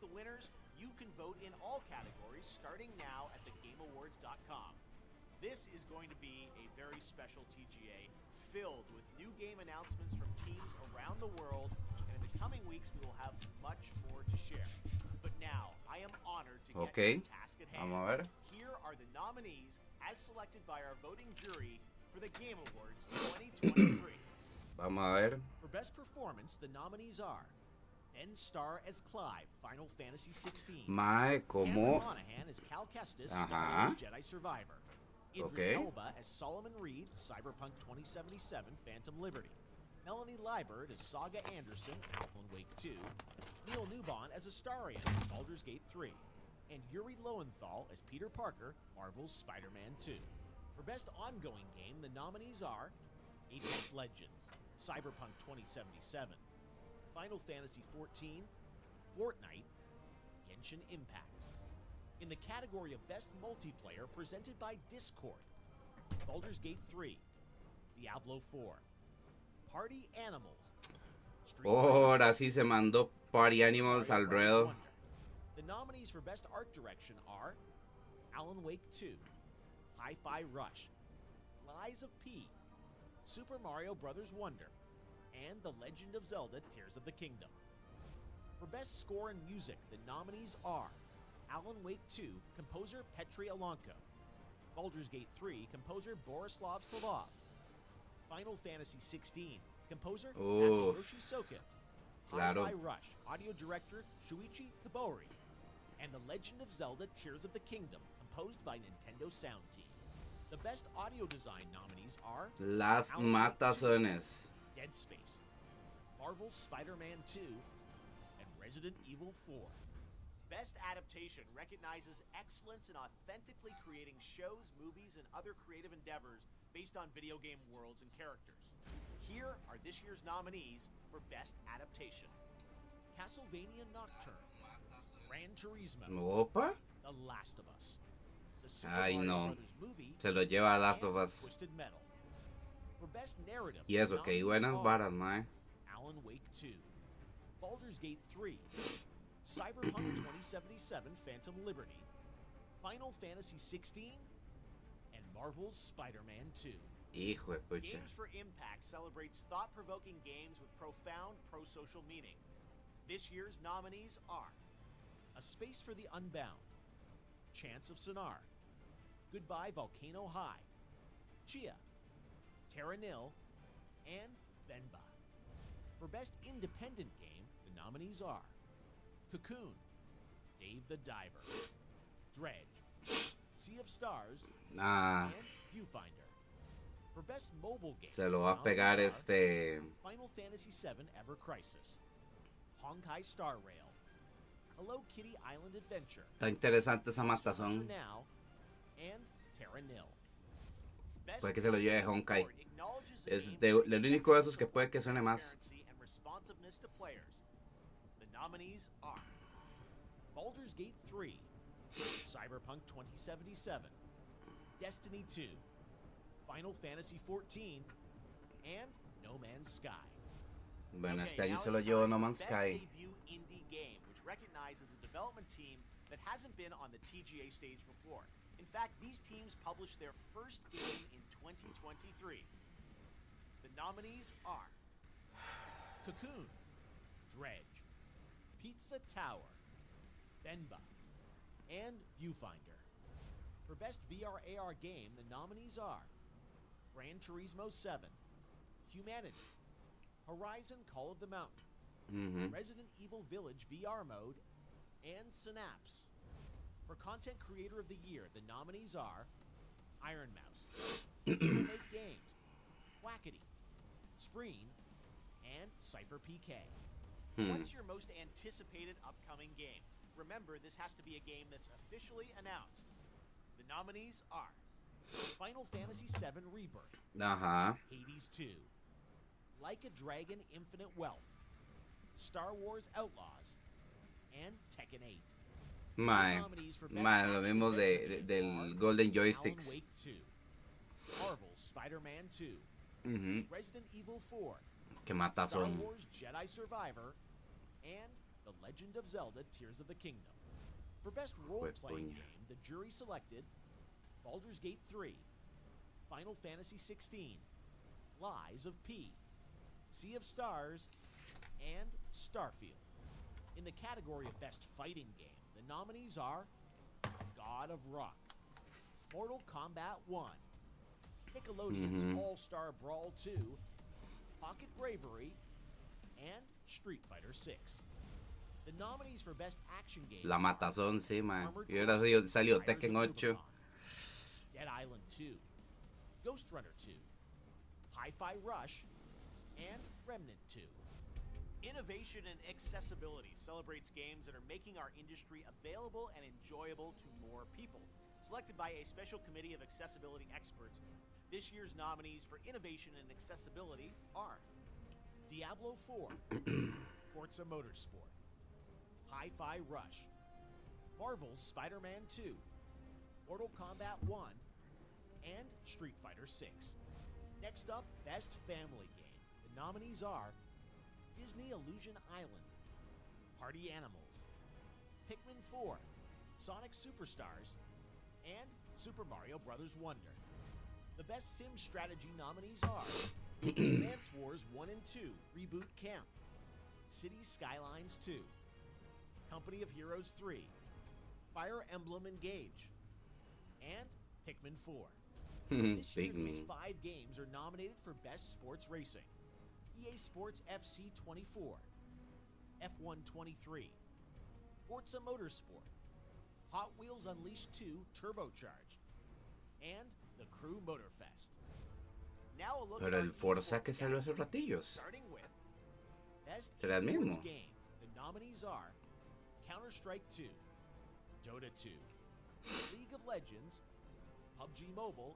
The winners, you can vote in all categories starting now at thegameawards.com. This is going to be a very special TGA filled with new game announcements from teams around the world, and in the coming weeks we will have much more to share. But now, I am honored to get to the task at hand. Vamos a ver. Here are the nominees as selected by our voting jury for the Game Awards 2023. Vamos a ver. For Best Performance, the nominees are Ben Starr as Clive, Final Fantasy 16. Mae, Cameron ¿cómo? Monaghan as Cal Kestis, Ajá. Star Wars Jedi Survivor. Idris Okay. Elba as Solomon Reed, Cyberpunk 2077, Phantom Liberty. Melanie Liebert as Saga Anderson, Alan Wake 2. Neil Newbon as Astarion, Baldur's Gate 3. And Yuri Lowenthal as Peter Parker, Marvel's Spider-Man 2. For Best Ongoing Game, the nominees are Apex Legends, Cyberpunk 2077, Final Fantasy XIV, Fortnite, Genshin Impact. In the category of Best Multiplayer, presented by Discord, Baldur's Gate 3, Diablo 4, Party Animals, Street Oh, Fighter ahora 6, sí se mandó Party Super Animals Mario al Bros. ruedo. Wonder. The nominees for Best Art Direction are Alan Wake 2, Hi-Fi Rush, Lies of P, Super Mario Bros. Wonder, and The Legend of Zelda Tears of the Kingdom. For Best Score and Music, the nominees are Alan Wake 2, composer Petri Alonko, Baldur's Gate 3, composer Borislav Slavov, Final Fantasy 16, composer Masayoshi Soken, Claro. Hi-Fi Rush, audio director Shuichi Kobori, and The Legend of Zelda Tears of the Kingdom, composed by Nintendo Sound Team. The Best Audio Design nominees are Las Alan Wake 2, matazones. Dead Space, Marvel's Spider-Man 2, and Resident Evil 4. Best Adaptation recognizes excellence in authentically creating shows, movies, and other creative endeavors based on video game worlds and characters. Here are this year's nominees for Best Adaptation: Castlevania Nocturne, Gran Turismo, Opa. The Last of Us, the Super Ay, Mario no. Brothers movie, Se lo lleva a Last and of Us. Twisted Metal. For Best Narrative, Y eso, que hay nominees buenas are varas, mae. Alan Wake 2, Baldur's Gate 3, Cyberpunk 2077 Phantom Liberty, Final Fantasy 16, and Marvel's Spider-Man 2. Hijo de pucha. Games for Impact celebrates thought-provoking games with profound pro-social meaning. This year's nominees are A Space for the Unbound, Chance of Sonar, Goodbye Volcano High, Chia, Terra Nil, and Venba. For Best Independent Game, the nominees are Cocoon, Dave the Diver, Dredge, Sea of Stars, Ah, and Viewfinder. For Best Mobile Game, se lo va a the pegar nominees are este. Final Fantasy VII Ever Crisis, Honkai Star Rail, Hello Kitty Island Adventure, Está interesante esa Monster matazón. Hunter Now, and Terra Nil. Best Puede que se lo lleve Critical Honkai. Support acknowledges a Es game de, with el único de esos que exceptional puede que suene más. transparency and responsiveness to players. The nominees are Baldur's Gate 3, Cyberpunk 2077, Destiny 2, Final Fantasy 14, and No Man's Sky. Bueno, este Okay, año now se lo it's llevó time No for Man's Best Sky. Debut Indie Game, which recognizes a development team that hasn't been on the TGA stage before. In fact, these teams published their first game in 2023. The nominees are Cocoon, Dredge, Pizza Tower, Benba, and Viewfinder. For Best VR AR Game, the nominees are Gran Turismo 7, Humanity, Horizon Call of the Mountain, Ujú. Resident Evil Village VR Mode, and Synapse. For Content Creator of the Year, the nominees are Iron Mouse, People Make Games, Wackety, Spreen, and Cypher PK. What's your most anticipated upcoming game? Remember, this has to be a game that's officially announced. The nominees are Final Fantasy VII Rebirth, Ajá. Hades 2, Like a Dragon Infinite Wealth, Star Wars Outlaws, and Tekken 8. Mae, Nominees for Best mae, lo Action mismo Adventure Game del are Golden Alan Joysticks. Wake 2, Marvel's Spider-Man 2, Ujú. Resident Evil 4, Qué Star matazón. Wars Jedi Survivor, and The Legend of Zelda Tears of the Kingdom. For Best Role-Playing Juepuña. Game, the jury selected Baldur's Gate 3, Final Fantasy 16, Lies of P, Sea of Stars, and Starfield. In the category of Best Fighting Game, the nominees are God of Rock, Mortal Kombat 1, Nickelodeon's All-Star Brawl 2, Pocket Bravery, and Street Fighter 6. The nominees for Best Action Game La are matazón, sí, man. Armored Y hubiera Core 6, salido Riders Tekken of 8. Rubicon, Dead Island 2, Ghost Runner 2, Hi-Fi Rush, and Remnant 2. Innovation and accessibility celebrates games that are making our industry available and enjoyable to more people. Selected by a special committee of accessibility experts, this year's nominees for innovation and accessibility are Diablo 4, Forza Motorsport, Hi-Fi Rush, Marvel's Spider-Man 2, Mortal Kombat 1, and Street Fighter 6. Next up, Best Family Game. The nominees are Disney Illusion Island, Party Animals, Pikmin 4, Sonic Superstars, and Super Mario Bros. Wonder. The Best Sim Strategy nominees are Advance Wars 1 and 2 Reboot Camp, Cities Skylines 2, Company of Heroes 3, Fire Emblem Engage, and Pikmin 4. This year, these Pikmin. 5 games are nominated for Best Sports Racing: EA Sports FC 24, F1 23, Forza Motorsport, Hot Wheels Unleashed 2 Turbocharged, and The Crew Motorfest. Now a look Pero at our el Forza que esports salió hace category, ratillos. starting with Best ¿Será el esports mismo? game. The nominees are Counter-Strike 2, Dota 2, League of Legends, PUBG Mobile,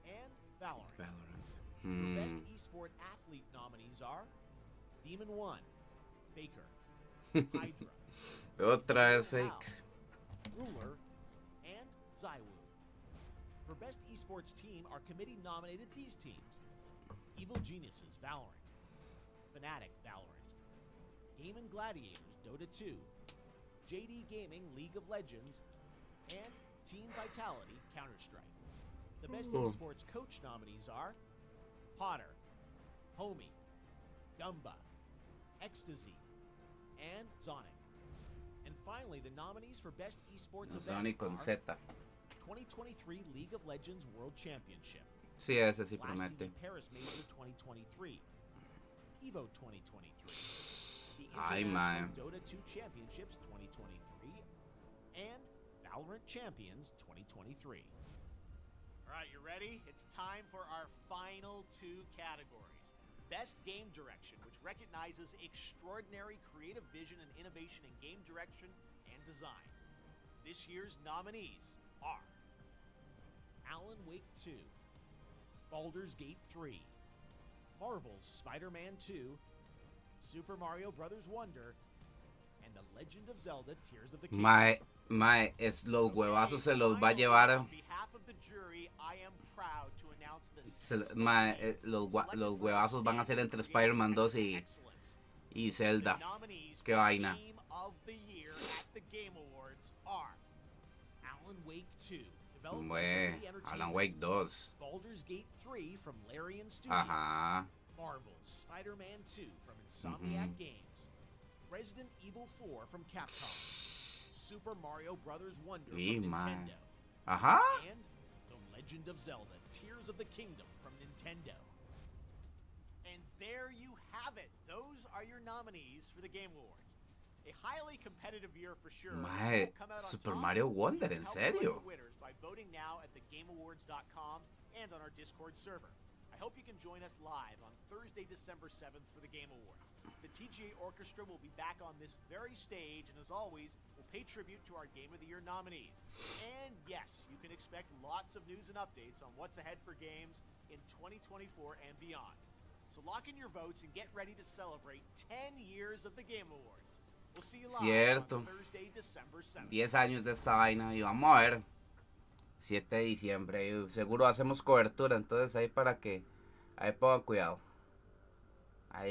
and Valorant. Valorant. The Best Mm. Esport Athlete nominees are Demon 1, Faker, Hydra, Otra vez Hal, fake. Ruler, and Zywoo. For Best Esports Team, our committee nominated these teams: Evil Geniuses, Valorant, Fnatic, Valorant, Game & Gladiators, Dota 2, JD Gaming, League of Legends, and Team Vitality, Counter-Strike. The Best Oh. Esports Coach nominees are Potter, Homie, Gumba, Ecstasy, and Sonic. And finally, the nominees for Best Esports Event Sonic con are Z. 2023 League of Legends World Championship, Sí, ese sí Last promete. TV Paris Major 2023, EVO 2023, the Ay, International man. Dota 2 Championships 2023, and Valorant Champions 2023. All right, you ready? It's time for our final 2 categories. Best Game Direction, which recognizes extraordinary creative vision and innovation in game direction and design. This year's nominees are Alan Wake 2, Baldur's Gate 3, Marvel's Spider-Man 2, Super Mario Bros. Wonder, and The Legend of Zelda Tears of the Kingdom. Mae, es los huevazos se los va a llevar. On behalf of the jury, I am proud to announce the sixth Mae, nominees los selected los for huevazos van a ser entre outstanding Spider-Man 2 creative y excellence. y Zelda. The nominees Qué for vaina. Game of the Year at the Game Awards are Alan Wake 2, developed by Bue, Remedy Entertainment, Alan Wake 2. Baldur's Gate 3 from Larian Studios, Ajá. Marvel's Spider-Man 2 from Insomniac Mhm. Games, Resident Evil 4 from Capcom, Super Mario Bros. Wonder Y, from mae. Nintendo, Ajá. and The Legend of Zelda Tears of the Kingdom from Nintendo. And there you have it. Those are your nominees for the Game Awards. A highly competitive year for sure. Mae, Who will come out on Super top? Mario Wonder, ¿en Help select serio? the winners by voting now at thegameawards.com and on our Discord server. I hope you can join us live on Thursday, December 7th for the Game Awards. The TGA Orchestra will be back on this very stage, and as always, we'll pay tribute to our Game of the Year nominees. And yes, you can expect lots of news and updates on what's ahead for games in 2024 and beyond. So lock in your votes and get ready to celebrate 10 years of the Game Awards. We'll see you live Cierto. on Thursday, December 7th. 10 años de esta vaina y vamos a ver. 7 de diciembre. Y seguro hacemos cobertura, entonces ahí para que ahí pongan cuidado. Ahí